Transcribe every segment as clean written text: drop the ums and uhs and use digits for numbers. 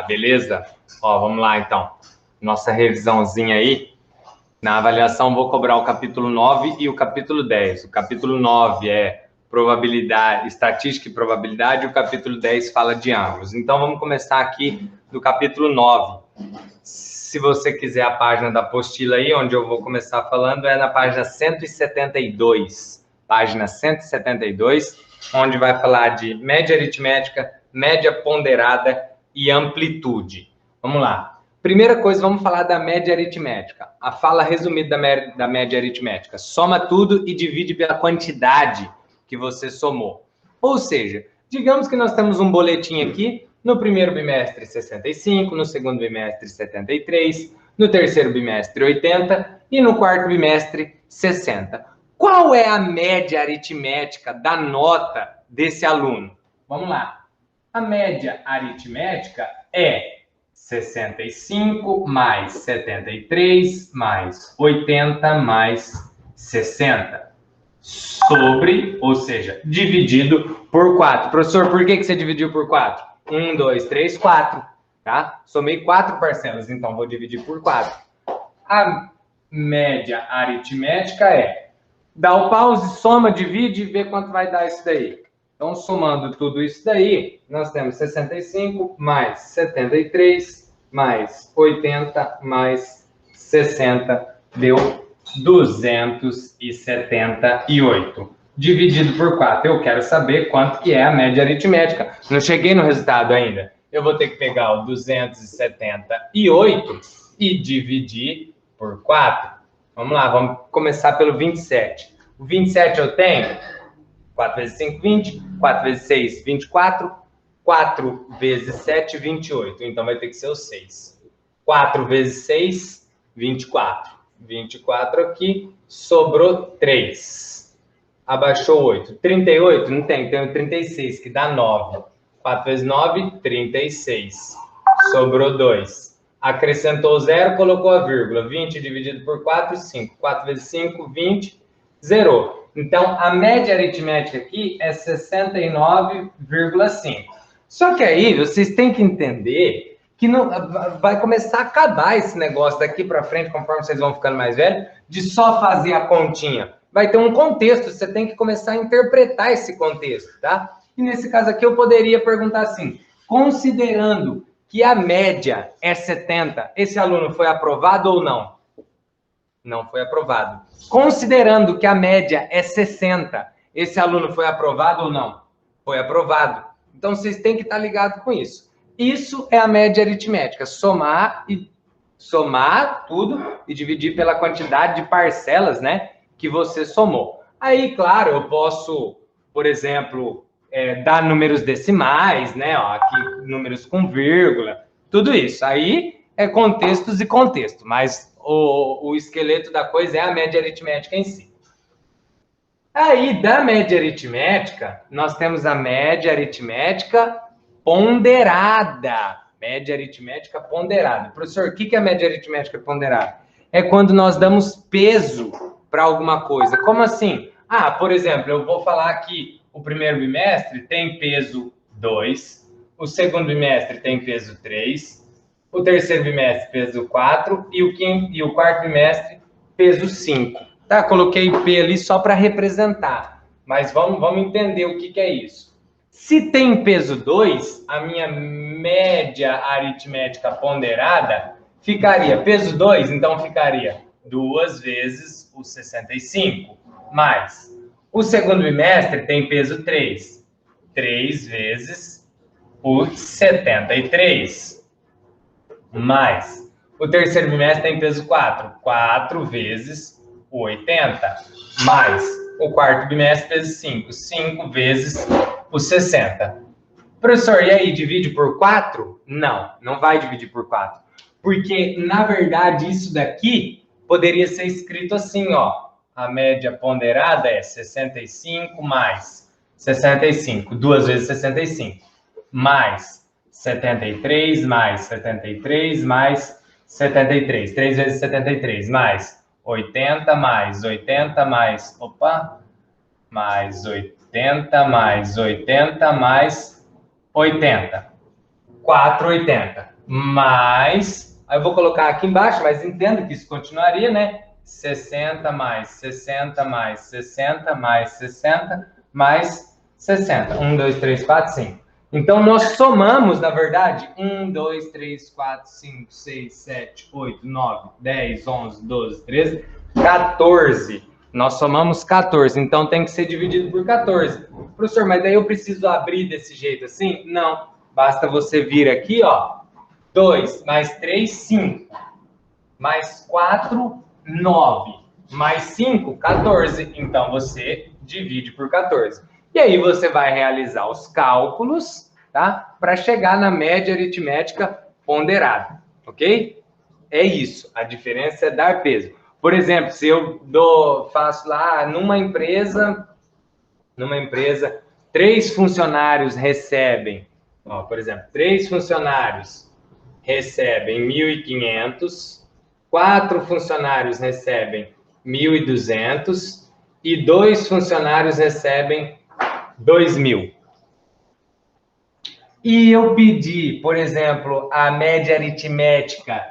beleza? Ó, vamos lá então. Nossa revisãozinha aí. Na avaliação vou cobrar o capítulo 9 e o capítulo 10. O capítulo 9 é probabilidade, estatística e probabilidade, e o capítulo 10 fala de ângulos. Então vamos começar aqui do capítulo 9. Se você quiser a página da apostila aí, onde eu vou começar falando, é na página 172. Página 172, onde vai falar de média aritmética, média ponderada e amplitude. Vamos lá. Primeira coisa, vamos falar da média aritmética. A fala resumida da média aritmética. Soma tudo e divide pela quantidade que você somou. Ou seja, digamos que nós temos um boletim aqui, no primeiro bimestre 65, no segundo bimestre 73, no terceiro bimestre 80 e no quarto bimestre 60. Qual é a média aritmética da nota desse aluno? Vamos lá. A média aritmética é 65 mais 73 mais 80 mais 60. Sobre, ou seja, dividido por 4. Professor, por que você dividiu por 4? 1, 2, 3, 4. Tá? Somei 4 parcelas, então vou dividir por 4. A média aritmética é: dá o pause, soma, divide e vê quanto vai dar isso daí. Então, somando tudo isso daí, nós temos 65 mais 73 mais 80 mais 60, deu 278. Dividido por 4, eu quero saber quanto que é a média aritmética. Não cheguei no resultado ainda. Eu vou ter que pegar o 278 e dividir por 4. Vamos lá, vamos começar pelo 27. O 27 eu tenho 4 vezes 5, 20. 4 vezes 6, 24. 4 vezes 7, 28. Então vai ter que ser o 6. 4 vezes 6, 24. 24 aqui, sobrou 3. Abaixou 8. 38? Não tem, tem o 36, que dá 9. 4 vezes 9, 36. Sobrou 2. Acrescentou 0, colocou a vírgula. 20 dividido por 4, 5. 4 vezes 5, 20. Zerou. Então, a média aritmética aqui é 69,5. Só que aí, vocês têm que entender que não, vai começar a acabar esse negócio daqui para frente, conforme vocês vão ficando mais velhos, de só fazer a continha. Vai ter um contexto, você tem que começar a interpretar esse contexto, tá? E nesse caso aqui eu poderia perguntar assim: considerando que a média é 70, esse aluno foi aprovado ou não? Não foi aprovado. Considerando que a média é 60, esse aluno foi aprovado ou não? Foi aprovado. Então, vocês têm que estar ligados com isso. Isso é a média aritmética. Somar tudo e dividir pela quantidade de parcelas, né, que você somou. Aí, claro, eu posso, por exemplo, dar números decimais, né? Ó, aqui números com vírgula, tudo isso. Aí é contextos e contexto, mas o esqueleto da coisa é a média aritmética em si. Aí, da média aritmética, nós temos a média aritmética ponderada. Média aritmética ponderada. Professor, o que é a média aritmética ponderada? É quando nós damos peso para alguma coisa. Como assim? Ah, por exemplo, eu vou falar que o primeiro bimestre tem peso 2, o segundo bimestre tem peso 3, o terceiro bimestre peso 4 e o quarto bimestre peso 5. Tá? Coloquei P ali só para representar, mas vamos entender o que é isso. Se tem peso 2, a minha média aritmética ponderada ficaria peso 2, então ficaria 2 vezes o 65, mais o segundo bimestre tem peso 3, 3 vezes o 73, mais o terceiro bimestre tem peso 4, 4 vezes o 80, mais o quarto bimestre peso 5, 5 vezes o 60. Professor, e aí, divide por 4? Não, não vai dividir por 4. Porque, na verdade, isso daqui poderia ser escrito assim, ó. A média ponderada é 65 mais 65, 2 vezes 65, mais 73, mais 73, mais 73, 3 vezes 73, mais 80, mais 80, mais, mais 80, mais 80, mais 80. 480. mais... Aí eu vou colocar aqui embaixo, mas entendo que isso continuaria, né? 60 mais 60 mais 60 mais 60 mais 60. 1, 2, 3, 4, 5. Então, nós somamos, na verdade, 1, 2, 3, 4, 5, 6, 7, 8, 9, 10, 11, 12, 13, 14. Nós somamos 14, então tem que ser dividido por 14. Professor, mas daí eu preciso abrir desse jeito assim? Não, basta você vir aqui, ó, 2 mais 3, 5, mais 4, 9, mais 5, 14. Então, você divide por 14. E aí você vai realizar os cálculos, tá? Para chegar na média aritmética ponderada, ok? É isso, a diferença é dar peso. Por exemplo, se eu faço lá numa empresa, 3 funcionários recebem, ó, por exemplo, 3 funcionários recebem 1.500, 4 funcionários recebem 1.200 e 2 funcionários recebem 2.000. E eu pedi, por exemplo, a média aritmética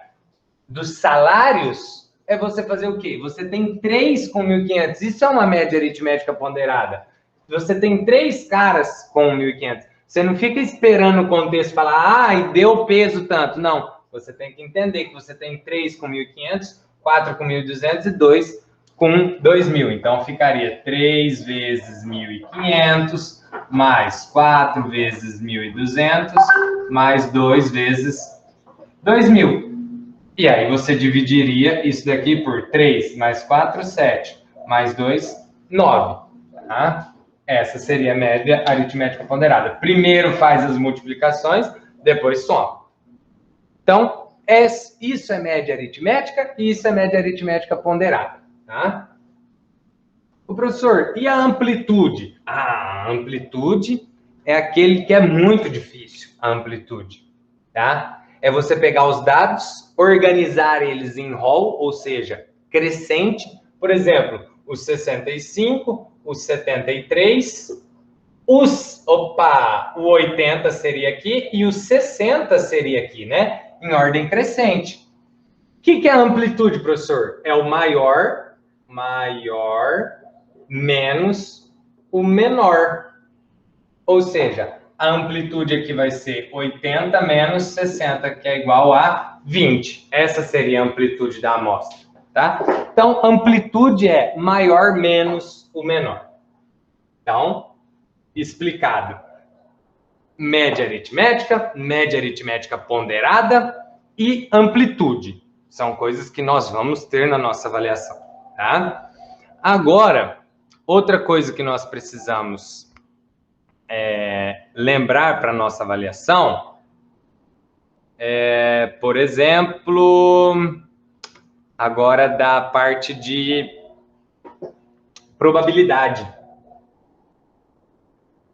dos salários, é você fazer o quê? Você tem 3 com 1.500. Isso é uma média aritmética ponderada. Você tem 3 caras com 1.500. Você não fica esperando o contexto falar, e deu peso tanto. Não. Você tem que entender que você tem 3 com 1.500, 4 com 1.200 e 2 com 2.000. Então, ficaria 3 vezes 1.500, mais 4 vezes 1.200, mais 2 vezes 2.000. E aí você dividiria isso daqui por 3 mais 4, 7, mais 2, 9. Tá? Essa seria a média aritmética ponderada. Primeiro faz as multiplicações, depois soma. Então, isso é média aritmética e isso é média aritmética ponderada. Tá? O professor, e a amplitude? A amplitude é aquele que é muito difícil, a amplitude. Tá? É você pegar os dados, organizar eles em rol, ou seja, crescente. Por exemplo, os 65, os 73, o 80 seria aqui e o 60 seria aqui, né? Em ordem crescente. O que é a amplitude, professor? É o maior menos o menor. Ou seja, a amplitude aqui vai ser 80 menos 60, que é igual a 20. Essa seria a amplitude da amostra, tá? Então, amplitude é maior menos o menor. Então, explicado. Média aritmética ponderada e amplitude. São coisas que nós vamos ter na nossa avaliação, tá? Agora, outra coisa que nós precisamos lembrar para a nossa avaliação por exemplo, agora da parte de probabilidade.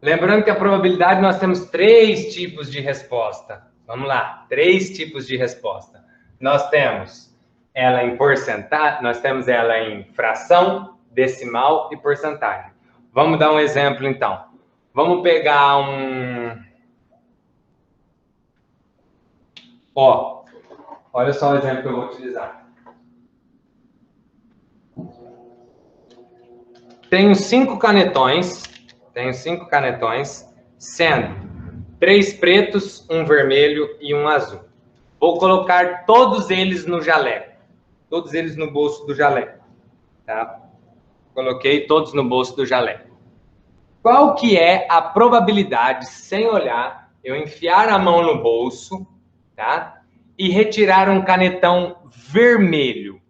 Lembrando que a probabilidade nós temos 3 tipos de resposta. Vamos lá, 3 tipos de resposta. Nós temos ela em porcentagem, nós temos ela em fração, decimal e porcentagem. Vamos dar um exemplo então. Vamos pegar olha só o exemplo que eu vou utilizar. Tenho 5 canetões, sendo 3 pretos, 1 vermelho e 1 azul. Vou colocar todos eles no jaleco, todos eles no bolso do jaleco, tá? Coloquei todos no bolso do jaleco. Qual que é a probabilidade, sem olhar, eu enfiar a mão no bolso, tá? E retirar um canetão vermelho,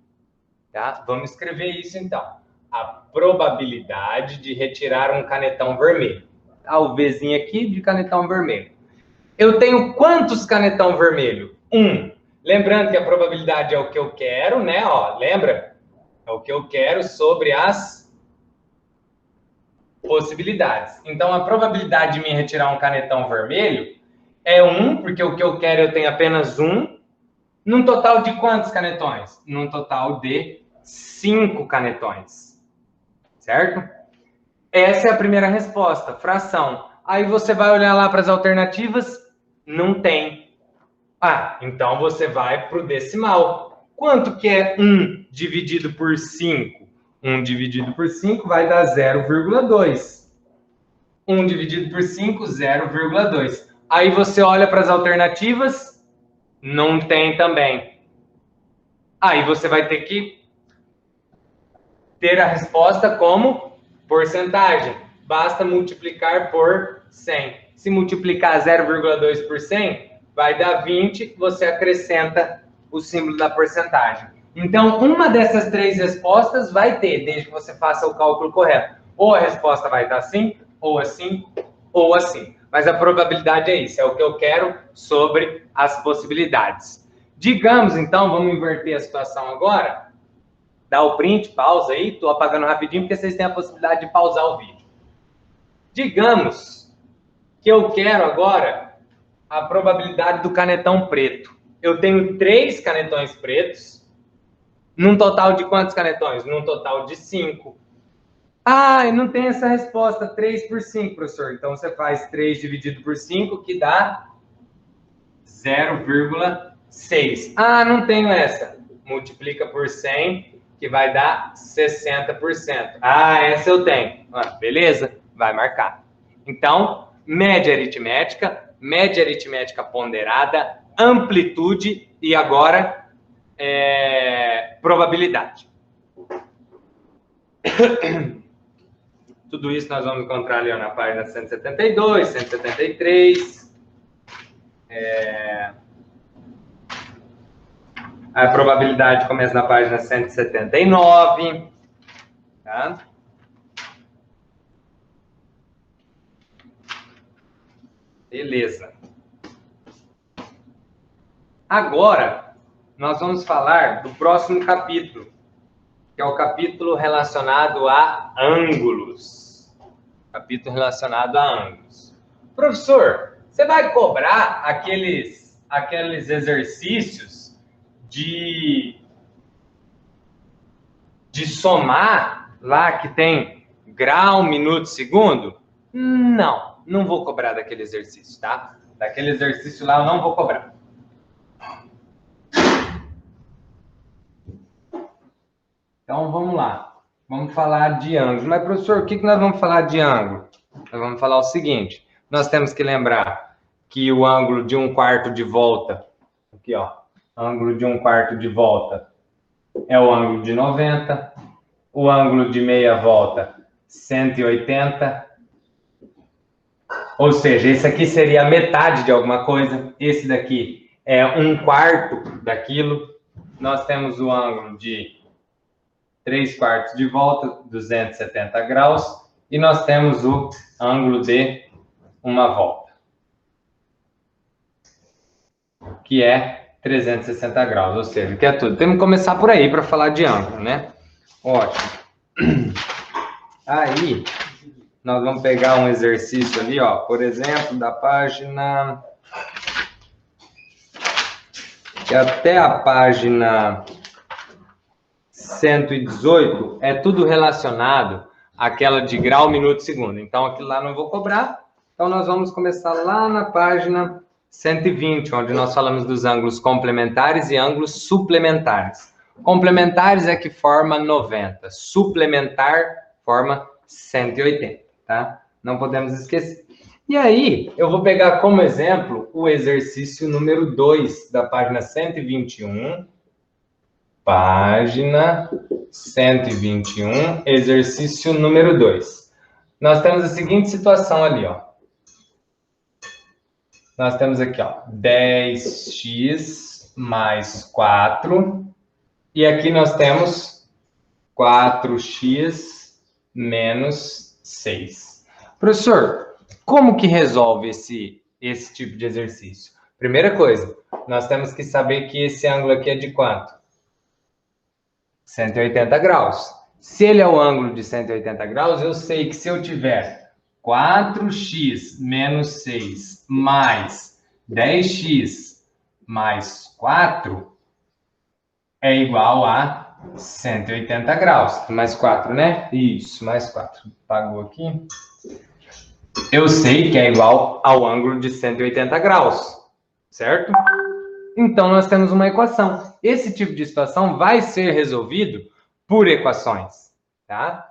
tá? Vamos escrever isso então. A probabilidade de retirar um canetão vermelho. Tá? O Vzinho aqui de canetão vermelho. Eu tenho quantos canetão vermelho? 1. Lembrando que a probabilidade é o que eu quero, né? Ó, lembra? É o que eu quero sobre as possibilidades. Então, a probabilidade de me retirar um canetão vermelho é 1, porque o que eu quero eu tenho apenas 1. Num total de quantos canetões? Num total de 5 canetões. Certo? Essa é a primeira resposta, fração. Aí você vai olhar lá para as alternativas, não tem. Ah, então você vai para o decimal. Quanto que é 1 dividido por 5? 1 dividido por 5 vai dar 0,2. 1 dividido por 5, 0,2. Aí você olha para as alternativas, não tem também. Aí você vai ter que ter a resposta como porcentagem. Basta multiplicar por 100. Se multiplicar 0,2 por 100, vai dar 20, você acrescenta o símbolo da porcentagem. Então, uma dessas três respostas vai ter, desde que você faça o cálculo correto. Ou a resposta vai estar assim, ou assim, ou assim. Mas a probabilidade é isso, é o que eu quero sobre as possibilidades. Digamos, então, vamos inverter a situação agora. Dá o print, pausa aí, estou apagando rapidinho, porque vocês têm a possibilidade de pausar o vídeo. Digamos que eu quero agora a probabilidade do canetão preto. Eu tenho 3 canetões pretos, num total de quantos canetões? Num total de 5. Ah, e não tem essa resposta, 3 por 5, professor. Então, você faz 3 dividido por 5, que dá 0,6. Ah, não tenho essa. Multiplica por 100, que vai dar 60%. Ah, essa eu tenho. Ah, beleza? Vai marcar. Então, média aritmética ponderada, amplitude e agora probabilidade. Tudo isso nós vamos encontrar ali na página 172, 173. A probabilidade começa na página 179. Tá? Beleza. Agora, nós vamos falar do próximo capítulo, que é o capítulo relacionado a ângulos. Capítulo relacionado a ângulos. Professor, você vai cobrar aqueles exercícios de somar lá que tem grau, minuto, segundo? Não, não vou cobrar daquele exercício, tá? Daquele exercício lá eu não vou cobrar. Então, vamos lá. Vamos falar de ângulos. Mas, professor, o que nós vamos falar de ângulo? Nós vamos falar o seguinte. Nós temos que lembrar que o ângulo de 1/4 de volta, aqui, ó, ângulo de 1/4 de volta é o ângulo de 90. O ângulo de meia volta, 180. Ou seja, esse aqui seria a metade de alguma coisa. Esse daqui é 1/4 daquilo. Nós temos o ângulo de 3/4 de volta, 270 graus, e nós temos o ângulo de uma volta, que é 360 graus, ou seja, que é tudo. Temos que começar por aí para falar de ângulo, né? Ótimo. Aí, nós vamos pegar um exercício ali, ó, por exemplo, da página... que até a página 118 é tudo relacionado àquela de grau, minuto, segundo. Então, aquilo lá não vou cobrar. Então, nós vamos começar lá na página 120, onde nós falamos dos ângulos complementares e ângulos suplementares. Complementares é que forma 90. Suplementar forma 180, tá? Não podemos esquecer. E aí, eu vou pegar como exemplo o exercício número 2 da página 121. Página 121, exercício número 2. Nós temos a seguinte situação ali, ó. Nós temos aqui, ó, 10x mais 4. E aqui nós temos 4x menos 6. Professor, como que resolve esse tipo de exercício? Primeira coisa, nós temos que saber que esse ângulo aqui é de quanto? 180 graus. Se ele é o ângulo de 180 graus, eu sei que se eu tiver 4x menos 6 mais 10x mais 4, é igual a 180 graus. Mais 4, né? Isso, mais 4. Apagou aqui. Eu sei que é igual ao ângulo de 180 graus, certo? Então, nós temos uma equação. Esse tipo de situação vai ser resolvido por equações, tá?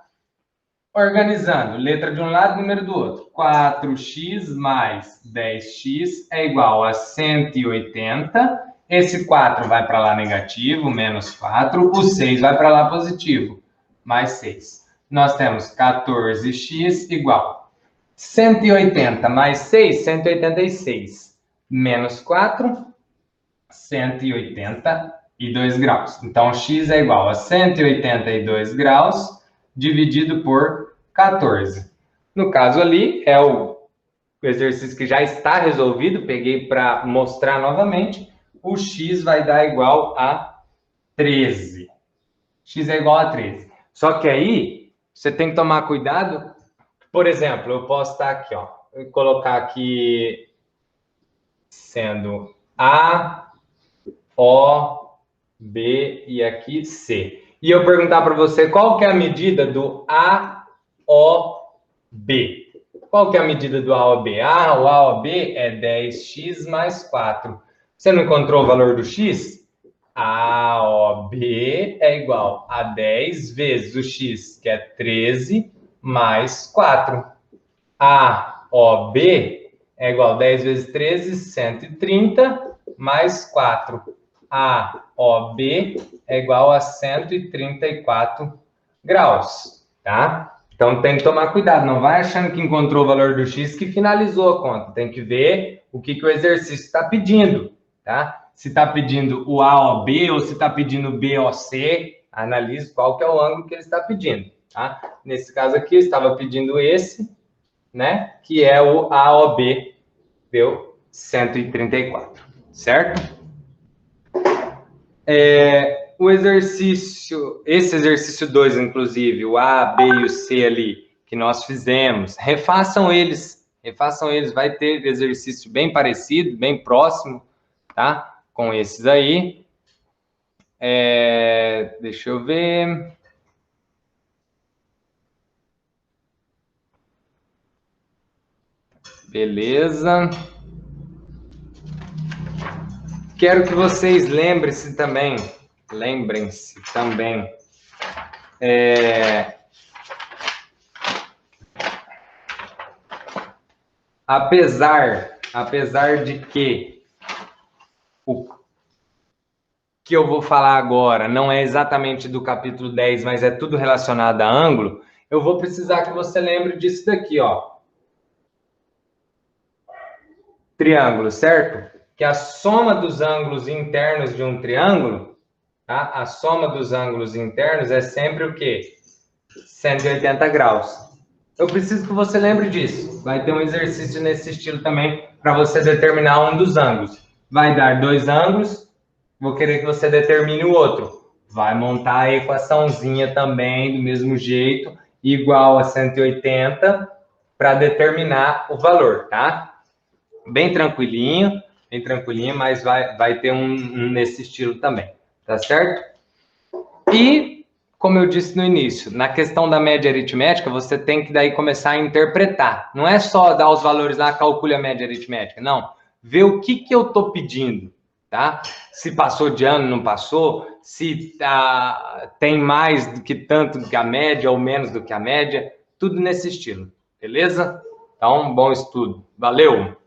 Organizando, letra de um lado, número do outro. 4x mais 10x é igual a 180. Esse 4 vai para lá negativo, menos 4. O 6 vai para lá positivo, mais 6. Nós temos 14x igual 180 mais 6, 186. Menos 4, 182 graus. Então, x é igual a 182 graus dividido por 14. No caso ali, é o exercício que já está resolvido, peguei para mostrar novamente. O x vai dar igual a 13. X é igual a 13. Só que aí, você tem que tomar cuidado. Por exemplo, eu posso estar aqui, ó. Vou colocar aqui sendo A, O, B e aqui C. E eu perguntar para você qual que é a medida do AOB. Qual que é a medida do AOB? O AOB é 10x mais 4. Você não encontrou o valor do x? AOB é igual a 10 vezes o x, que é 13, mais 4. AOB é igual a 10 vezes 13, 130, mais 4. AOB é igual a 134 graus, tá? Então tem que tomar cuidado, não vai achando que encontrou o valor do x que finalizou a conta. Tem que ver o que o exercício está pedindo, tá? Se está pedindo o AOB ou se está pedindo o BOC, analise qual que é o ângulo que ele está pedindo, tá? Nesse caso aqui, eu estava pedindo esse, né? Que é o AOB, deu 134, certo? O exercício, esse exercício 2, inclusive, o A, B e o C ali, que nós fizemos, refaçam eles, vai ter exercício bem parecido, bem próximo, tá? Com esses aí. Deixa eu ver. Beleza. Quero que vocês lembrem-se também, apesar de que o que eu vou falar agora não é exatamente do capítulo 10, mas é tudo relacionado a ângulo, eu vou precisar que você lembre disso daqui, ó. Triângulo, certo? Que a soma dos ângulos internos de um triângulo, tá? A soma dos ângulos internos é sempre o quê? 180 graus. Eu preciso que você lembre disso. Vai ter um exercício nesse estilo também para você determinar um dos ângulos. Vai dar 2 ângulos, vou querer que você determine o outro. Vai montar a equaçãozinha também do mesmo jeito, igual a 180, para determinar o valor, tá? Bem tranquilinho, mas vai ter um nesse estilo também, tá certo? E, como eu disse no início, na questão da média aritmética, você tem que daí começar a interpretar. Não é só dar os valores lá, calcule a média aritmética, não. Ver o que eu estou pedindo, tá? Se passou de ano, não passou, se tem mais do que tanto do que a média ou menos do que a média, tudo nesse estilo, beleza? Então, bom estudo. Valeu!